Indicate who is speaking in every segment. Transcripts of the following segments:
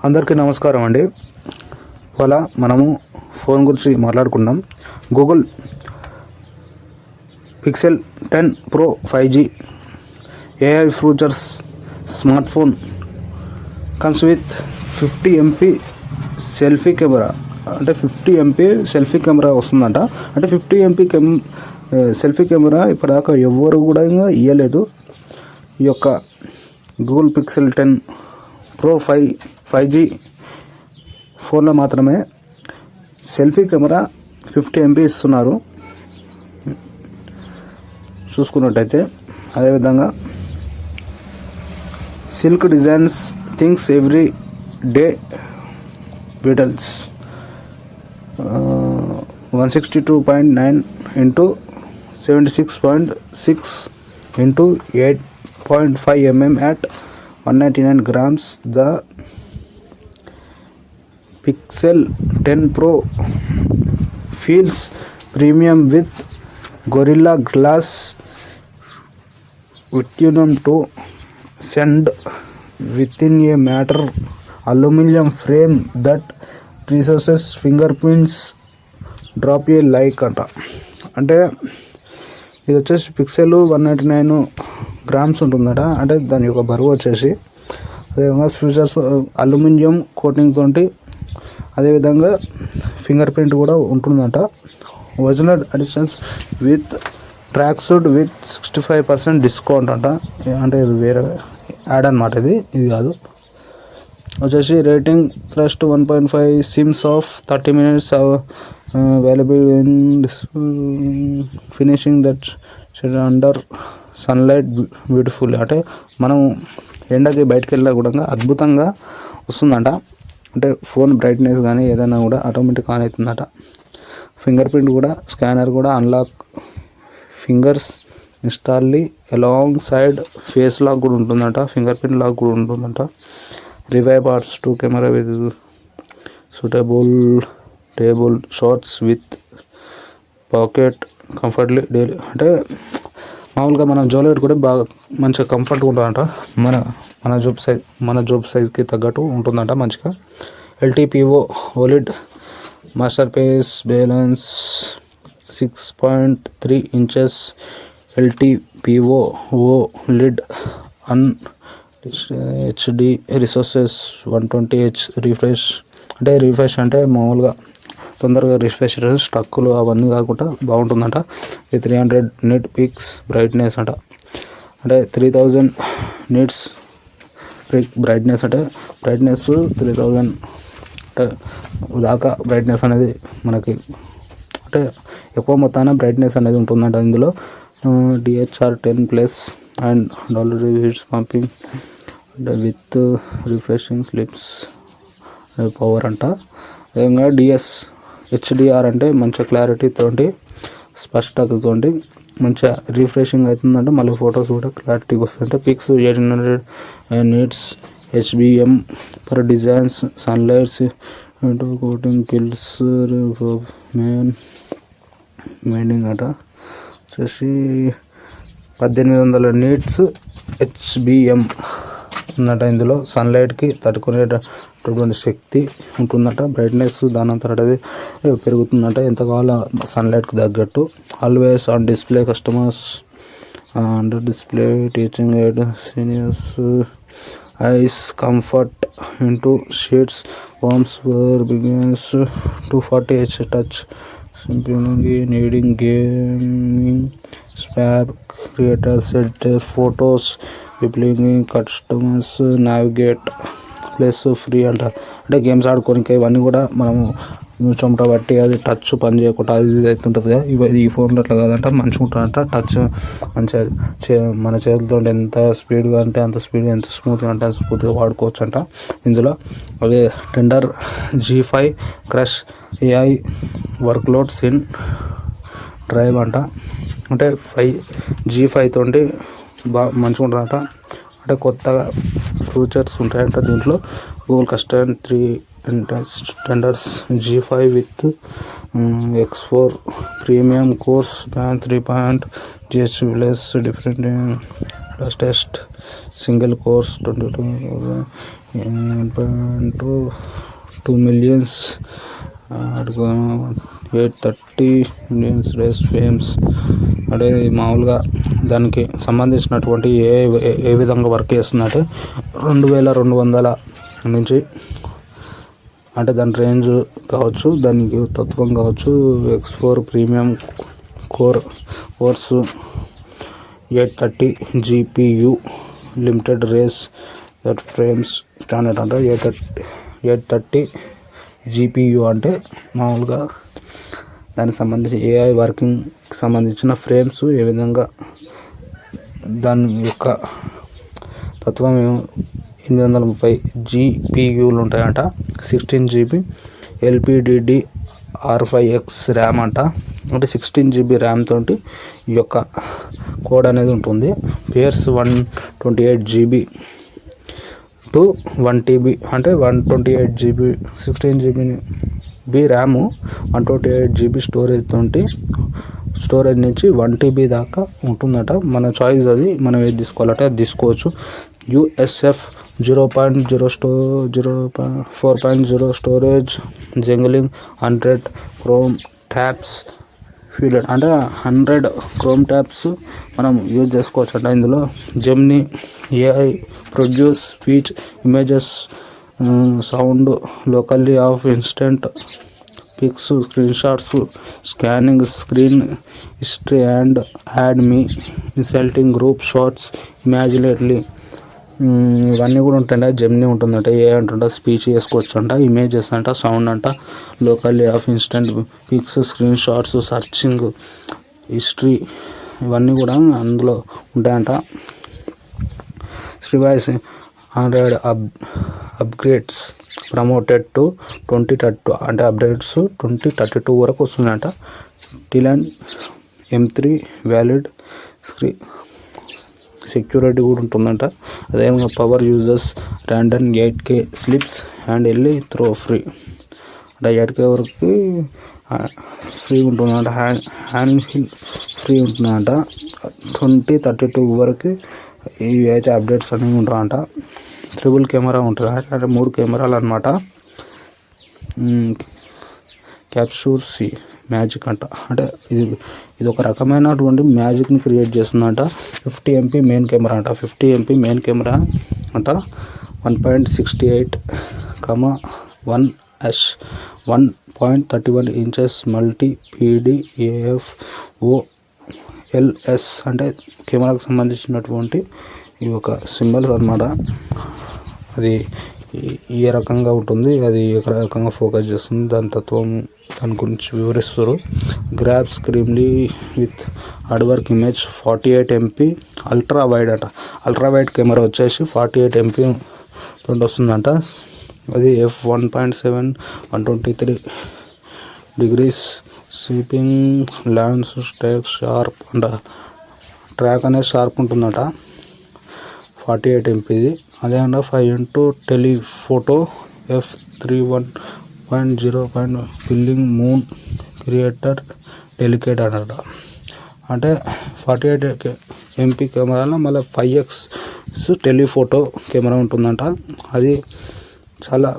Speaker 1: అందరికీ నమస్కారం అండి. ఇవాళ మనము ఫోన్ గురించి మాట్లాడుకుందాం. Google pixel 10 pro 5G AI features smart phone comes with 50 MP selfie camera. అంటే 50 MP సెల్ఫీ కెమెరా వస్తుందంట. అంటే 50 MP సెల్ఫీ కెమెరా ఇప్పటిదాకా ఎవరు కూడా ఇవ్వలేదు. ఈ యొక్క గూగుల్ పిక్సెల్ 10 ప్రో 5G ఫోన్లో మాత్రమే సెల్ఫీ కెమెరా 50 MP ఇస్తున్నారు చూసుకున్నట్టయితే. అదేవిధంగా silk designs things every day beetles 162.9 into 76.6 into 8.5 mm at 199 grams. The Pixel 10 Pro feels premium with Gorilla Glass titanium to send within a matter aluminum frame that recesses fingerprints. Drop A like అంట. అంటే ఇది వచ్చేసి pixel 199 grams ఉంటుందట. అంటే దాని యొక్క బరువు వచ్చేసి అదేవిధంగా ఫ్యూచర్స్ అల్యూమినియం కోటింగ్ తోటి అదేవిధంగా ఫింగర్ ప్రింట్ కూడా ఉంటుందంట. Original editions with track suit with 65% discount అంట. అంటే ఇది వేరే యాడ్ అనమాట. ఇది కాదు వచ్చేసి. Rating thrust 1.5 sims of 30 minutes available in finishing that under sunlight beautiful. అంటే మనం ఎండకి బయటకు వెళ్ళినా కూడా అద్భుతంగా వస్తుందంట. అంటే ఫోన్ బ్రైట్నెస్ కానీ ఏదైనా కూడా ఆటోమేటిక్ ఆన్ అవుతుందట. ఫింగర్ ప్రింట్ కూడా స్కానర్ కూడా unlock fingers instantly alongside face lock కూడా ఉంటుందంట. ఫింగర్ ప్రింట్ లాక్ కూడా ఉంటుందంట. Revive parts 2 camera with suitable table shots with pocket comfortably daily. అంటే మామూలుగా మనం జోలో పెట్టుకుంటే బాగా మంచిగా కంఫర్ట్గా ఉంటుందంట. మన జోబ్ సైజ్కి తగ్గట్టు ఉంటుందంట మంచిగా. LTPO OLED master pace balance 6.3 inches LTPO OLED HD resources 120Hz refresh. అంటే రిఫ్రెష్ అంటే మామూలుగా తొందరగా రిఫ్రెష్ స్ట్రక్కులు అవన్నీ కాకుండా బాగుంటుందంట. 300 nit పిక్స్ బ్రైట్నెస్ అంట. అంటే 3000 nits బ్రైట్నెస్. అంటే బ్రైట్నెస్ 3000 దాకా బ్రైట్నెస్ అనేది మనకి అంటే ఎక్కువ మొత్తాన బ్రైట్నెస్ అనేది ఉంటుందంట. ఇందులో DHR10+ and $1 pumping with refreshing slips power అంట. అదేవిధంగా HDR అంటే మంచిగా క్లారిటీ తోటి స్పష్టతతోటి మంచిగా రిఫ్రెషింగ్ అవుతుందంటే మళ్ళీ ఫొటోస్ కూడా క్లారిటీగా వస్తుందంటే. Peaks 800 nits HBM for designs sunlights coating kills meaning అట వచ్చేసి 1800 nits HBM ఉందట. ఇందులో సన్లైట్కి తట్టుకునేటటువంటి శక్తి ఉంటుందట. బ్రైట్నెస్ దానంతట అది పెరుగుతుందట ఎంత కావాలో సన్లైట్కి తగ్గట్టు. Always on display customers under display teaching aid seniors eyes comfort into sheets warms were begins 240Hz touch sampling needing gaming swap creators set photos peopling customers navigate plus free అంట. అంటే games ఆడుకోనికి ఇవన్నీ కూడా మనము చెమట బట్టి అది touch పని చేయకుండా అది అవుతుంటుంది కదా. ఈ ఫోన్లో అట్లా కాదంట, మంచిగా ఉంటుందంట. టచ్ మంచిగా మన చేతులతో ఎంత స్పీడ్గా అంటే అంత స్పీడ్గా, ఎంత స్మూత్గా అంటే అంత స్మూత్గా వాడుకోవచ్చు అంట ఇందులో. అదే tender G5 crush AI workloads in drive అంట. అంటే G5 తోటి బాగా మంచిగా ఉంటుందంట. అంటే కొత్తగా ఫీచర్స్ ఉంటాయంట దీంట్లో. Google custom 3 tenders G5 with X4 premium cores ban 3.0 GHz plus different test single cores 22.2 millions 830 millions race frames. అంటే మామూలుగా దానికి సంబంధించినటువంటి ఏ విధంగా వర్క్ చేస్తుందంటే 2200 నుంచి, అంటే దాని రేంజ్ కావచ్చు, దానికి తత్వం కావచ్చు, X4 premium cores 830 GPU limited race that frames standard. అంటే 830 GPU అంటే మామూలుగా దానికి సంబంధించి AI వర్కింగ్కి సంబంధించిన ఫ్రేమ్స్ ఏ విధంగా దాని యొక్క తత్వం 830 GPUలు ఉంటాయంట. 16 GB LPDDR5X ర్యామ్ అంట. అంటే 16 GB ర్యామ్ తోటి ఈ యొక్క కోడ్ అనేది ఉంటుంది. పేర్స్ 128 GB టు 1 TB, అంటే 128 GB 16 GB RAM 128 GB storage నుంచి 1 TB దాకా ఉంటుందట. మన చాయిస్, అది మనం ఏది తీసుకోవాలంటే అది తీసుకోవచ్చు. USF 4.0 storage juggling 100 Chrome tabs field. అంటే 100 క్రోమ్ ట్యాబ్స్ మనం యూజ్ చేసుకోవచ్చు అంట. ఇందులో Gemini AI produce speech, images, sound locally of instant pics, screenshots, scanning screen history and add me insulting group shots imaginatively. ఇవన్నీ కూడా ఉంటాయంట. Gemini ఉంటుందంట, ఏ అంటుంట, speech చేసుకోవచ్చు అంట, ఇమేజెస్ అంట, సౌండ్ అంట, locally of instant pics, screenshots, searching history, ఇవన్నీ కూడా అందులో ఉంటాయంట. శ్రీవాయిస్ 100 అప్గ్రేడ్స్ ప్రమోటెడ్ టు 2032, అంటే అప్డేట్స్ 2032 వరకు వస్తుందంట. టిలాన్ M3 వ్యాలిడ్ సెక్యూరిటీ కూడా ఉంటుందంట. అదేవిధంగా power users random 8K slips and వెళ్ళి త్రో ఫ్రీ. అంటే 8K వరకు ఫ్రీ ఉంటుందంట. హ్యాండ్ హిల్ ఫ్రీ ఉంటుందంట. 2032 వరకు ఇవి అయితే అప్డేట్స్ అనేవి ఉంటాయంట. ట్రిపుల్ కెమెరా ఉంటుంది, అంటే 3 కెమెరాలు అనమాట. క్యాప్చూర్ సి మ్యాజిక్ అంట. అంటే ఇది ఒక రకమైనటువంటి మ్యాజిక్ని క్రియేట్ చేస్తుందంట. 50 MP మెయిన్ కెమెరా అంట. 50 MP మెయిన్ కెమెరా అంట. 1.68, 1.31 ఇంచెస్ మల్టీ PDAF OLS, అంటే కెమెరాకు సంబంధించినటువంటి ఈ ఒక సింబల్ అనమాట. అది ఏ రకంగా ఉంటుంది, అది ఏ రకంగా ఫోకస్ చేస్తుంది, దాని తత్వం, దాని గురించి వివరిస్తారు. Grab extremely with hard work image 48 MP ultra wide అంట. అల్ట్రా వైడ్ కెమెరా వచ్చేసి 48 MP తోటి వస్తుందంట. అది f1.7 123 degrees sweeping lens track sharp అంట. ట్రాక్ అనేది షార్ప్ ఉంటుందట. 48 MPది. అదేవిధంగా 5x telephoto f31.0 pilling moon creator delicate అనట. అంటే 48 MP కెమెరాలో మళ్ళీ 5x టెలిఫోటో కెమెరా ఉంటుందంట. అది చాలా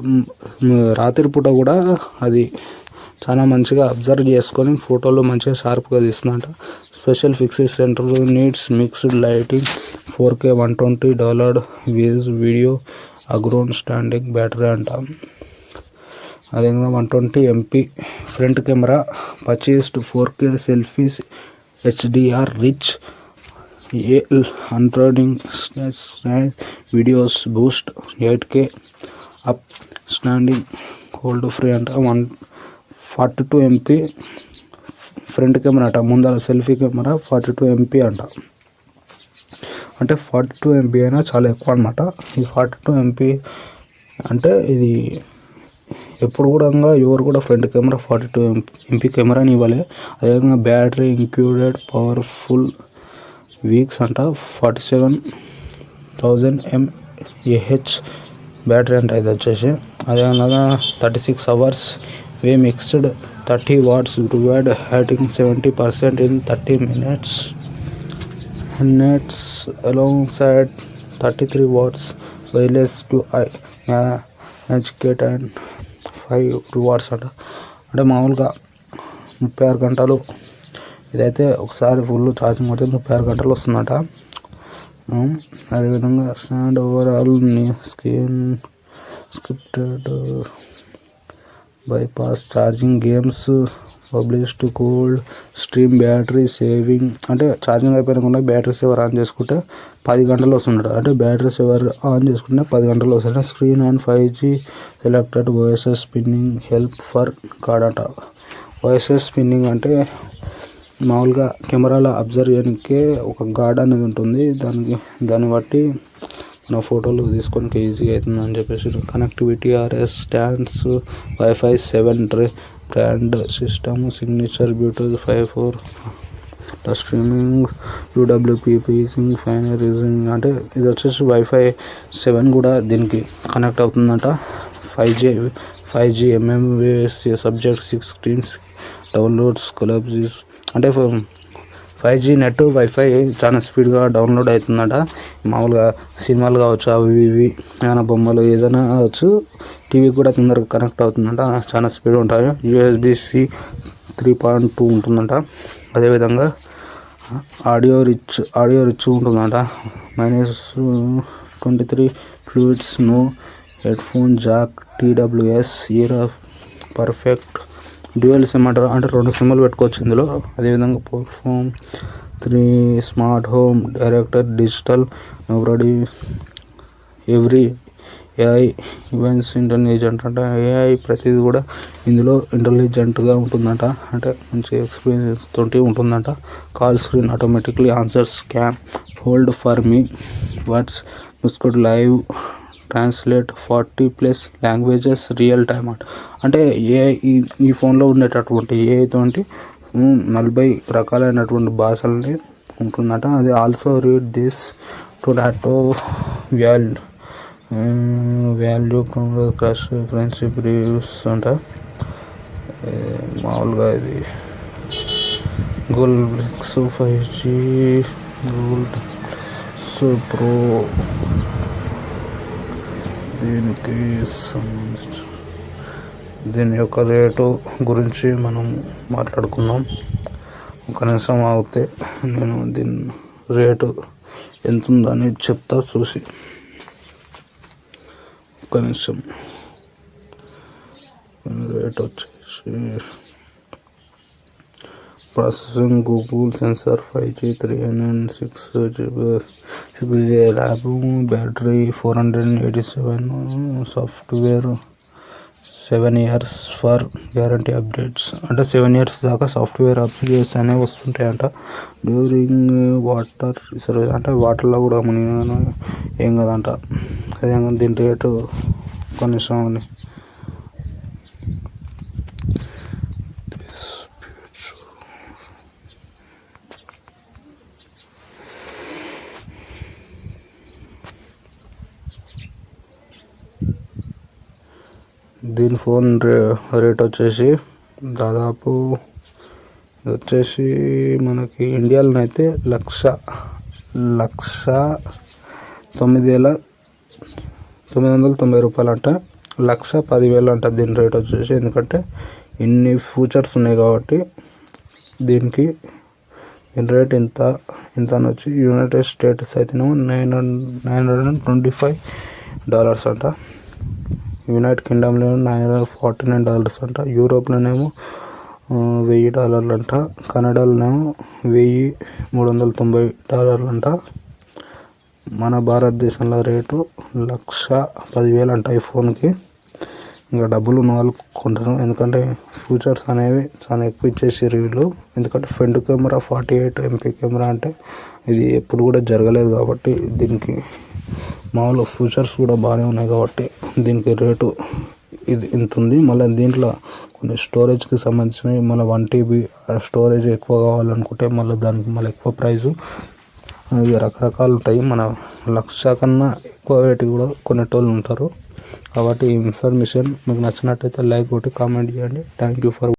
Speaker 1: రాత్రిపూట కూడా అది చాలా మంచిగా అబ్జర్వ్ చేసుకొని ఫోటోలు మంచిగా షార్ప్గా తీస్తుందంట. Special fixes center needs mixed lighting 4K $120 video అగ్రోన్ స్టాండింగ్ బ్యాటరీ అంట. అదేవిధంగా 120 MP front camera purchased 4K selfies HDR rich అన్ట్రోడింగ్ videos boost 8K up standing cold free అంట. 142 MP ఫ్రంట్ కెమెరా అంట. ముందర సెల్ఫీ కెమెరా 42 MP అంట. అంటే 42 MP అయినా చాలా ఎక్కువ అనమాట. ఈ 42 MP అంటే ఇది ఎప్పుడు కూడా ఎవరు కూడా ఫ్రంట్ కెమెరా 42 MP కెమెరాని ఇవ్వాలి. అదేవిధంగా బ్యాటరీ ఇంక్లూడెడ్ పవర్ఫుల్ వీక్స్ అంట. 47,000 mAh బ్యాటరీ అంట ఇది వచ్చేసి. అదేవిధంగా 36 hours way mixed 30 watts reward hating 70% in 30 minutes nets alongside 33 watts wireless to educate and 5 rewards అంట. అంటే మామూలుగా 36 గంటలు ఇదైతే ఒకసారి ఫుల్ ఛార్జింగ్ పడితే 36 గంటలు వస్తుందట. అదేవిధంగా stand overall screen scripted bypass charging games published cold stream battery saving. అంటే ఛార్జింగ్ అయిపోయినకుండా బ్యాటరీ సేవర్ ఆన్ చేసుకుంటే 10 గంటలు వస్తుందట. అంటే బ్యాటరీ సేవర్ ఆన్ చేసుకుంటే 10 గంటలు వస్తుందట. Screen on 5G selected OSS spinning help for card అంట. ఓఎస్ఎస్ స్పిన్నింగ్ అంటే మామూలుగా కెమెరాలో అబ్జర్వ్ చేయడానికే ఒక గార్డ్ అనేది ఉంటుంది. దాన్ని బట్టి నా ఫోటోలు తీసుకోవడానికి ఈజీగా అవుతుంది అని చెప్పేసి. Connectivity RS stands wifi 7 brand system signature bluetooth 5.4 streaming UWP piecing final raising. అంటే ఇది వచ్చేసి వైఫై 7 కూడా దీనికి కనెక్ట్ అవుతుందంట. 5G MMVS subject 6 screens downloads collapse. అంటే 5G నెట్ వైఫై చాలా స్పీడ్గా డౌన్లోడ్ అవుతుందట. మామూలుగా సినిమాలు కావచ్చు, అవి ఇవి ఏమైనా బొమ్మలు ఏదైనా కావచ్చు, టీవీకి కూడా తొందరగా కనెక్ట్ అవుతుందంట. చాలా స్పీడ్ ఉంటాయి. USB-C 3.2 ఉంటుందంట. అదేవిధంగా ఆడియో రిచ్ ఉంటుందంట. -23 fluids no headphone jack TWS ear perfect dual sim అంటారు. అంటే 2 సిమ్లు పెట్టుకోవచ్చు ఇందులో. అదేవిధంగా perform 3 smart home director digital nobody every AI events intelligent. అంటే AI ప్రతిదీ కూడా ఇందులో ఇంటెలిజెంట్గా ఉంటుందంట. అంటే మంచి ఎక్స్పీరియన్స్ తోటి ఉంటుందంట. Call screen automatically answers can hold for me words masked live translate 40+ languages real time అంట. అంటే ఈ ఫోన్లో ఉండేటటువంటి AI తోటి 40 రకాలైనటువంటి భాషల్ని ఉంటుందట. అది ఆల్సో రీడ్ దిస్ టొరాటో వాల్యూ క్రష్ ఫ్రెండ్షిప్ రివ్యూస్ అంట. మామూలుగా ఇది Google pics 5G Google pro దీనికి సంబంధించి దీని యొక్క రేటు గురించి మనం మాట్లాడుకుందాం. ఒక నిమిషం ఆగితే నేను దీని రేటు ఎంత ఉందని చెప్తా చూసి. ఒక నిమిషం. రేట్ వచ్చేసి processing Google sensor 5G 306GB RAM battery 487 software 7 years for guarantee updates. అంటే 7 years దాకా సాఫ్ట్వేర్ అప్డేట్స్ అనేవి వస్తుంటాయంట. డ్యూరింగ్ వాటర్ సర్వీస్ అంటే వాటర్లో కూడా మునిగిన ఏం కదంట. అదే దీని రేటు కనీసం అని దీని ఫోన్ రేట్ వచ్చేసి దాదాపు వచ్చేసి మనకి ఇండియాలో అయితే 1,09,990 రూపాయలు అంట. 1,10,000 అంట దీని రేట్ వచ్చేసి. ఎందుకంటే ఇన్ని ఫీచర్స్ ఉన్నాయి కాబట్టి దీని రేట్ ఇంత అని వచ్చి. యునైటెడ్ స్టేట్స్ అయితేనేమో $925 అంట. యునైటెడ్ కింగ్డమ్లో $949 అంట. యూరోప్లోనేమో $1,000 అంట. కెనడాలోనేమో $1,390 అంట. మన భారతదేశంలో రేటు 1,10,000 అంట ఈ ఫోన్కి. ఇంకా డబ్బులు ఉన్న వాళ్ళు కొంటారు. ఎందుకంటే ఫీచర్స్ అనేవి చాలా ఎక్కువ ఇచ్చేసారు వీళ్ళు. ఎందుకంటే ఫ్రంట్ కెమెరా 48 MP కెమెరా అంటే ఇది ఎప్పుడు కూడా జరగలేదు కాబట్టి దీనికి మామూలు ఫీచర్స్ కూడా బాగానే ఉన్నాయి కాబట్టి దీనికి రేటు ఇది ఇంత ఉంది. మళ్ళీ దీంట్లో కొన్ని స్టోరేజ్కి సంబంధించినవి మళ్ళీ 1 TB స్టోరేజ్ ఎక్కువ కావాలనుకుంటే మళ్ళీ దానికి మళ్ళీ ఎక్కువ ప్రైజు. అది రకరకాలు ఉంటాయి. మన 1,00,000 కన్నా ఎక్కువ రేటు కూడా కొనేటోళ్ళు ఉంటారు. కాబట్టి ఈ ఇన్ఫర్మేషన్ మీకు నచ్చినట్టయితే లైక్ కొట్టి కామెంట్ చేయండి. Thank you for